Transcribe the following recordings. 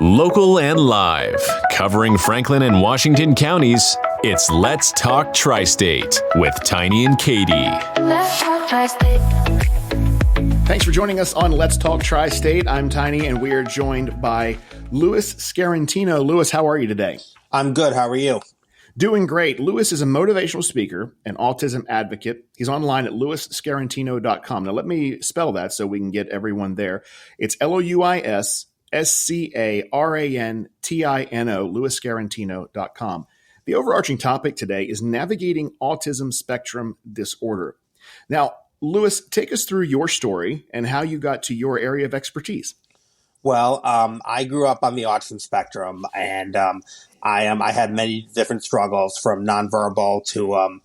Local and live, covering Franklin and Washington counties, it's Let's Talk Tristate with Tiny and Katie. Let's talk Tri-State. Thanks for joining us on Let's Talk Tri-State. I'm Tiny, and we are joined by Louis Scarantino. Louis, how are you today? I'm good. How are you? Doing great. Louis is a motivational speaker and autism advocate. He's online at louisscarantino.com. Now, let me spell that so we can get everyone there. It's LOUISSCARANTINO, louisscarantino.com. The overarching topic today is navigating autism spectrum disorder. Now, Louis, take us through your story and how you got to your area of expertise. Well, I grew up on the autism spectrum, and I had many different struggles, from nonverbal to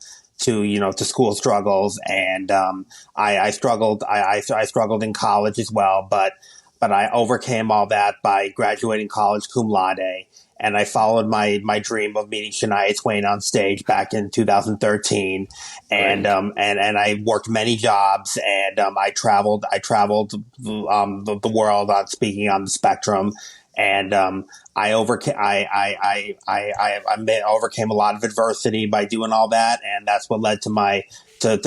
school struggles, and I struggled. I struggled in college as well, but I overcame all that by graduating college cum laude. And I followed my dream of meeting Shania Twain on stage back in 2013, and I worked many jobs, and I traveled the world on speaking on the spectrum, and I overcame a lot of adversity by doing all that, and that's what led to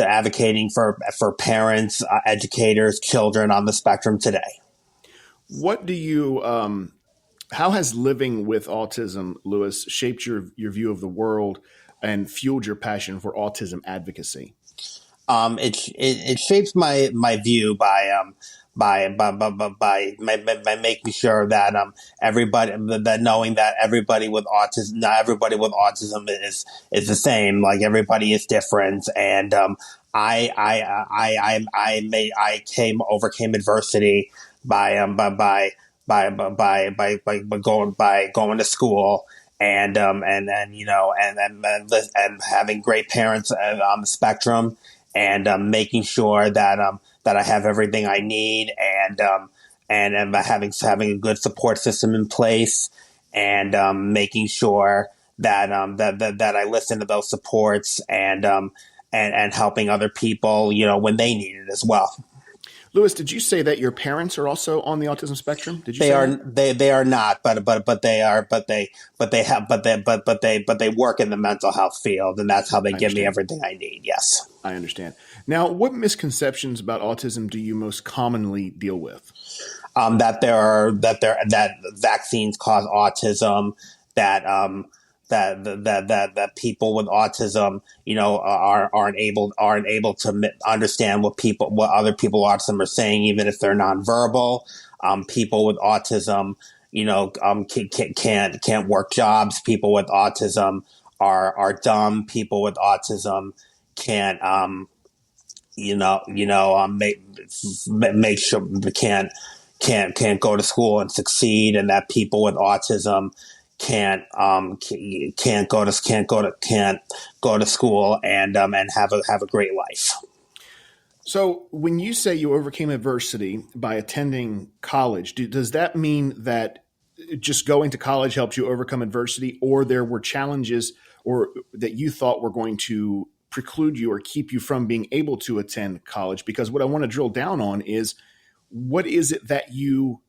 advocating for parents, educators, children on the spectrum today. What do you how has living with autism, Louis, shaped your view of the world and fueled your passion for autism advocacy? It shapes my view by making sure that knowing that everybody with autism, not everybody with autism is the same. Like, everybody is different, and I overcame adversity by going to school and having great parents on the spectrum, and making sure that I have everything I need, and having a good support system in place, and making sure that I listen to those supports, and helping other people, when they need it as well. Louis, did you say that your parents are also on the autism spectrum? Did you They say are that? they are not, but they work in the mental health field, and that's how they give me everything I need. Yes, I understand. Now, what misconceptions about autism do you most commonly deal with? That vaccines cause autism, that people with autism, aren't able to understand what other people with autism are saying, even if they're nonverbal. People with autism, can't work jobs. People with autism are dumb. People with autism can't, make sure can't go to school and succeed, and that people with autism can't go to school and have a great life. So when you say you overcame adversity by attending college, does that mean that just going to college helped you overcome adversity, or there were challenges or that you thought were going to preclude you or keep you from being able to attend college? Because what I want to drill down on is, what is it that you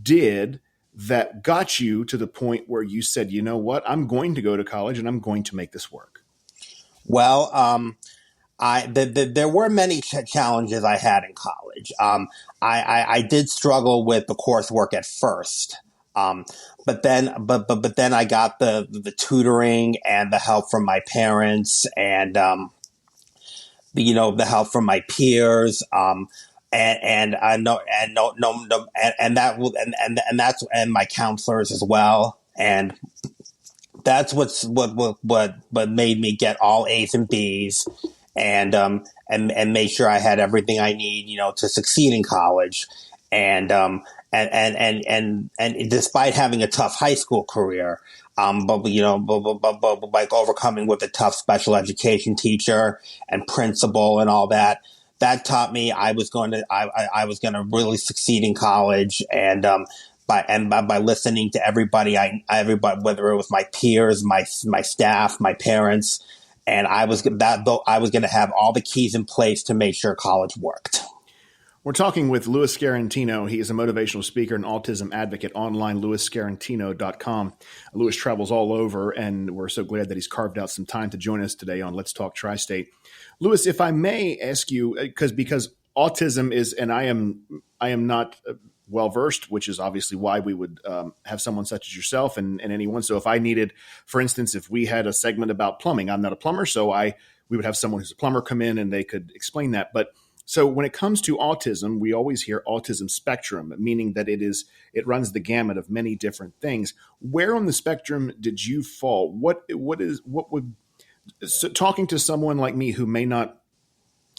did that got you to the point where you said, you know what, I'm going to go to college and I'm going to make this work? Well, there were many challenges I had in college. I did struggle with the coursework at first. But then I got the tutoring and the help from my parents, and the help from my peers. And my counselors as well, and that's what made me get all A's and B's, and make sure I had everything I need, to succeed in college, and despite having a tough high school career, but like overcoming with a tough special education teacher and principal and all that. That taught me I was going to really succeed in college, and by listening to everybody, whether it was my peers, my staff, my parents, and I was going to have all the keys in place to make sure college worked. We're talking with Louis Scarantino. He is a motivational speaker and autism advocate online, louisscarantino.com. Louis travels all over, and we're so glad that he's carved out some time to join us today on Let's Talk Tri-State. Louis, if I may ask you, because autism is, and I am not well-versed, which is obviously why we would have someone such as yourself and anyone. So if I needed, for instance, if we had a segment about plumbing, I'm not a plumber, so we would have someone who's a plumber come in and they could explain that. But so when it comes to autism, we always hear autism spectrum, meaning that it runs the gamut of many different things. Where on the spectrum did you fall? Talking to someone like me who may not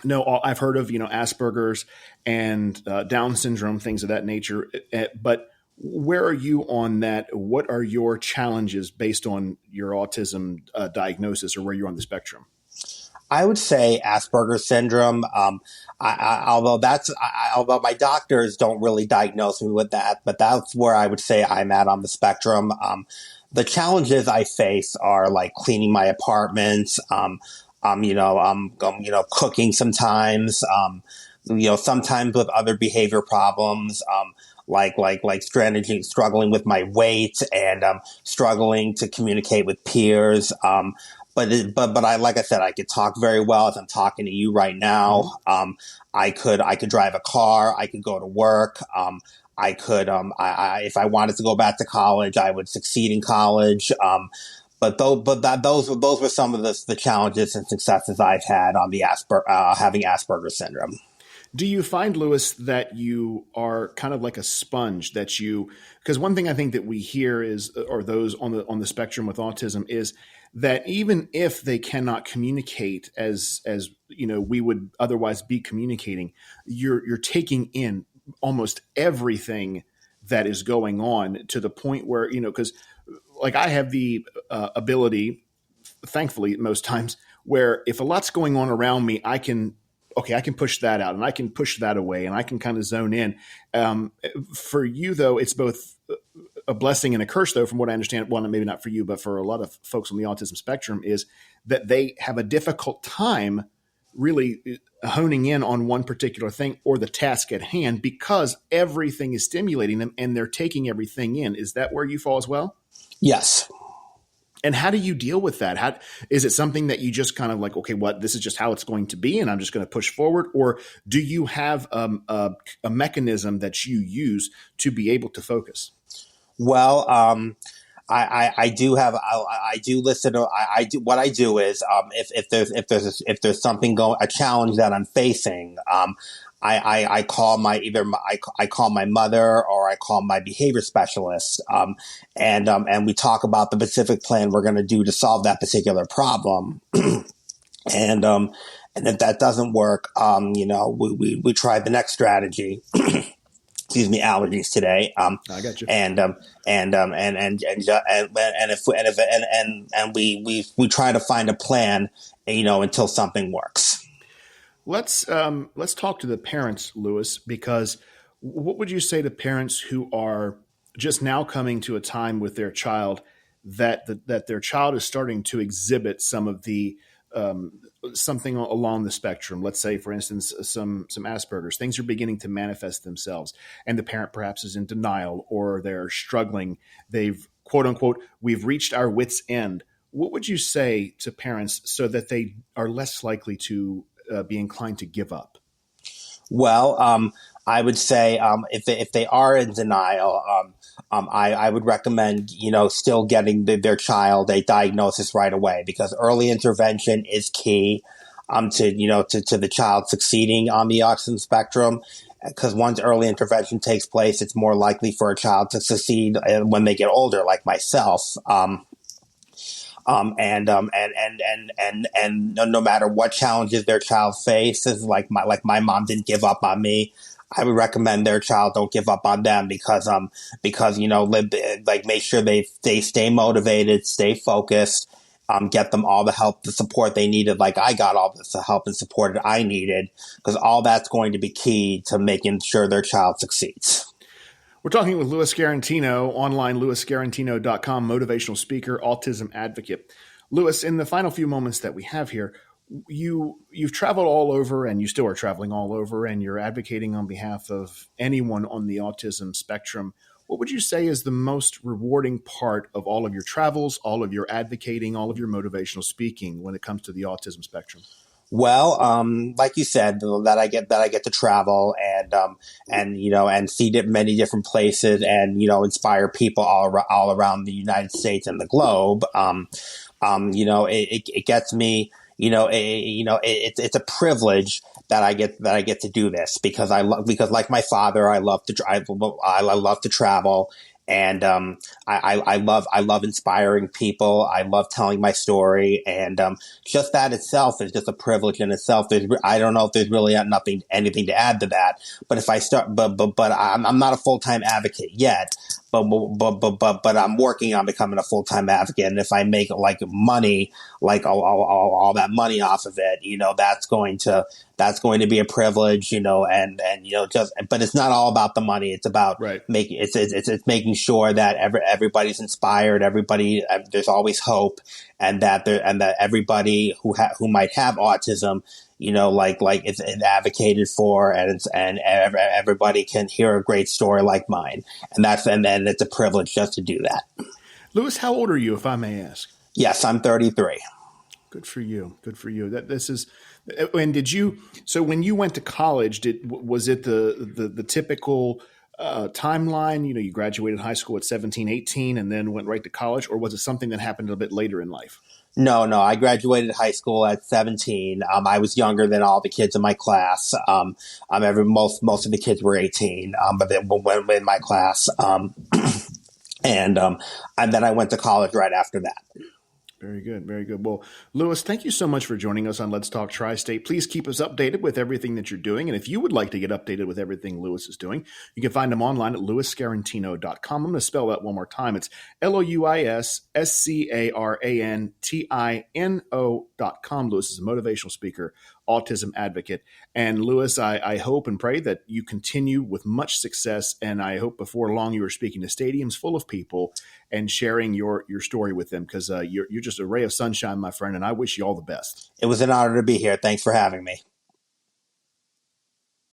know, I've heard of, Asperger's and Down syndrome, things of that nature. But where are you on that? What are your challenges based on your autism diagnosis, or where you're on the spectrum? I would say Asperger's syndrome. Although my doctors don't really diagnose me with that, but that's where I would say I'm at on the spectrum. The challenges I face are like cleaning my apartment, cooking sometimes, sometimes with other behavior problems, like struggling with my weight and struggling to communicate with peers. But like I said, I could talk very well as I'm talking to you right now. I could drive a car. I could go to work. If I wanted to go back to college, I would succeed in college. Those were some of the challenges and successes I've had on the having Asperger's syndrome. Do you find, Louis, that you are kind of like a sponge because one thing I think that we hear is, or those on the spectrum with autism, is that even if they cannot communicate as we would otherwise be communicating, you're taking in almost everything that is going on to the point where, because like I have the ability, thankfully most times, where if a lot's going on around me, I can push that out and I can push that away and I can kind of zone in. For you, though, it's both a blessing and a curse, though, from what I understand. Well, maybe not for you, but for a lot of folks on the autism spectrum, is that they have a difficult time really honing in on one particular thing or the task at hand because everything is stimulating them and they're taking everything in. Is that where you fall as well? Yes. And how do you deal with that? Is it something that you just kind of like, okay, this is just how it's going to be, and I'm just going to push forward? Or do you have a mechanism that you use to be able to focus? Well, I do have, I do listen to, I do, what I do is, if there's something a challenge that I'm facing, I call I call my mother or I call my behavior specialist, and we talk about the specific plan we're going to do to solve that particular problem. And if that doesn't work, we try the next strategy. Excuse me, allergies today. I got you. We try to find a plan, until something works. Let's talk to the parents, Louis, because what would you say to parents who are just now coming to a time with their child that their child is starting to exhibit some of the something along the spectrum? Let's say, for instance, some Asperger's. Things are beginning to manifest themselves, and the parent perhaps is in denial or they're struggling. They've, quote unquote, we've reached our wit's end. What would you say to parents so that they are less likely to be inclined to give up? Well, I would say if they are in denial, I would recommend still getting their child a diagnosis right away, because early intervention is key to the child succeeding on the autism spectrum. Because once early intervention takes place, it's more likely for a child to succeed when they get older, like myself. And no matter what challenges their child faces, like my mom didn't give up on me, I would recommend their child don't give up on them, because make sure they stay motivated, stay focused, get them all the help, the support they needed. Like I got all the help and support that I needed, because all that's going to be key to making sure their child succeeds. We're talking with Louis Scarantino, online, louisscarantino.com, motivational speaker, autism advocate. Louis, in the final few moments that we have here, you've traveled all over, and you still are traveling all over, and you're advocating on behalf of anyone on the autism spectrum. What would you say is the most rewarding part of all of your travels, all of your advocating, all of your motivational speaking when it comes to the autism spectrum? Well, like you said, that I get to travel and and see many different places and inspire people all around the United States and the globe. It gets me. It's a privilege that I get to do this because because like my father, I love to I love to travel. And I love inspiring people. I love telling my story, and just that itself is just a privilege in itself. I don't know if there's really anything to add to that. But if I start, but I'm not a full-time advocate yet. But I'm working on becoming a full-time advocate. And if I make like money, like all that money off of it, that's going to be a privilege, but it's not all about the money. It's about making, it's making sure that everybody's inspired, there's always hope, and that everybody who might have autism, it's advocated for, and everybody can hear a great story like mine, and it's a privilege just to do that. Lewis, how old are you, if I may ask? Yes, I'm 33. Good for you. Good for you. So when you went to college, was it the typical timeline? You graduated high school at 17, 18, and then went right to college, or was it something that happened a bit later in life? No. I graduated high school at 17. I was younger than all the kids in my class. Most of the kids were 18, but they went in my class. And then I went to college right after that. Very good. Very good. Well, Lewis, thank you so much for joining us on Let's Talk Tri-State. Please keep us updated with everything that you're doing. And if you would like to get updated with everything Lewis is doing, you can find him online at louisscarantino.com. I'm going to spell that one more time. It's LouisScarantino.com. Lewis is a motivational speaker, autism advocate. And Lewis, I hope and pray that you continue with much success. And I hope before long you are speaking to stadiums full of people and sharing your story with them, because you're just a ray of sunshine, my friend. And I wish you all the best. It was an honor to be here. Thanks for having me.